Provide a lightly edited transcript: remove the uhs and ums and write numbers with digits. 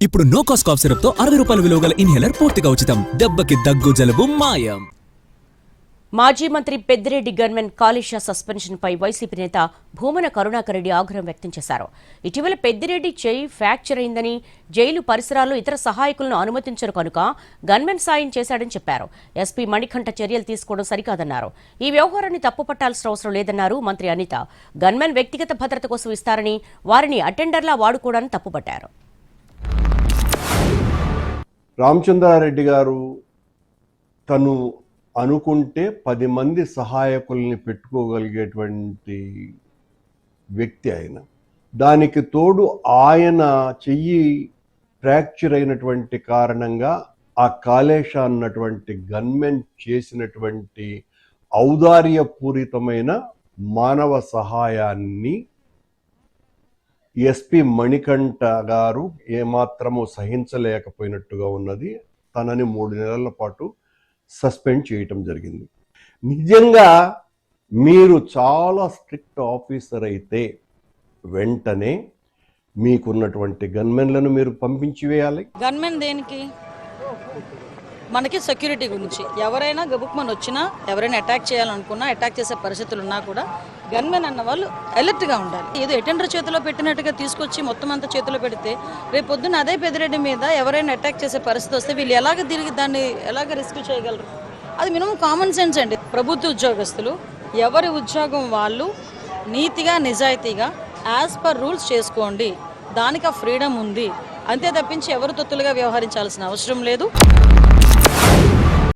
ఇప్పుడు no cost cough syrup తో 60 రూపాయల విలువ గల ఇన్హేలర్ పూర్తిగా ఉచితం. దెబ్బకి దగ్గు జలుబు మాయం. మాజీ మంత్రి పెద్దిరెడ్డి గన్మెన్ కాళేశ్వర సస్పెన్షన్ పై వైసీపీ నేత భూమన కరుణాకర్ రెడ్డి ఆగ్రహం వ్యక్తం చేశారు. ఇటీవల పెద్దిరెడ్డి చెయ్యి ఫ్రాక్చర్ అయిందని, జైలు పరిసరాల్లో ఇతర సహాయకులను అనుమతించరు కనుక గన్మెన్ సాయం చేశాడని చెప్పారు. ఎస్పీ మణికంఠ చర్యలు తీసుకోవడం సరికాదన్నారు. ఈ వ్యవహారాన్ని తప్పుపట్టాల్సిన అవసరం లేదన్నారు మంత్రి అనిత. గన్మెన్ వ్యక్తిగత భద్రత కోసం ఇస్తారని, వారిని అటెండర్లా వాడుకోవడాన్ని తప్పుపట్టారు. రామచంద్రారెడ్డి గారు తను అనుకుంటే 10 మంది సహాయకుల్ని పెట్టుకోగలిగేటువంటి వ్యక్తి ఆయన. దానికి తోడు ఆయన చెయ్యి ఫ్రాక్చర్ అయినటువంటి కారణంగా ఆ కాళేశ అన్నటువంటి గన్మెన్ చేసినటువంటి ఔదార్యపూరితమైన మానవ సహాయాన్ని ఎస్పీ మణికంఠ గారు ఏమాత్రము సహించలేకపోయినట్టుగా ఉన్నది. తనని 3 నెలల పాటు సస్పెండ్ చేయటం జరిగింది. నిజంగా మీరు చాలా స్ట్రిక్ట్ ఆఫీసర్ అయితే వెంటనే మీకున్నటువంటి గన్మెన్లను మీరు పంపించి వేయాలి. గన్మెన్ దేనికి? మనకి సెక్యూరిటీ గురించి. ఎవరైనా గబుక్మన్ వచ్చినా, ఎవరైనా అటాక్ చేయాలనుకున్నా, అటాక్ చేసే పరిస్థితులు ఉన్నా కూడా గన్మెన్ అన్న వాళ్ళు అలర్ట్గా ఉండాలి. ఏదో అటెండర్ చేతిలో పెట్టినట్టుగా తీసుకొచ్చి మొత్తం అంతా చేతిలో పెడితే రేపు పొద్దున్న అదే పెద్దిరెడ్డి మీద ఎవరైనా అటాక్ చేసే పరిస్థితి వస్తే వీళ్ళు దాన్ని ఎలాగ రిస్క్ చేయగలరు? అది మినిమం కామన్ సెన్స్ అండి. ప్రభుత్వ ఉద్యోగస్తులు ఎవరి ఉద్యోగం వాళ్ళు నీతిగా, నిజాయితీగా యాజ్ పర్ రూల్స్ చేసుకోండి. దానికి ఆ ఫ్రీడమ్ ఉంది. అంతే తప్పించి ఎవరు తొత్తులుగా వ్యవహరించాల్సిన అవసరం లేదు.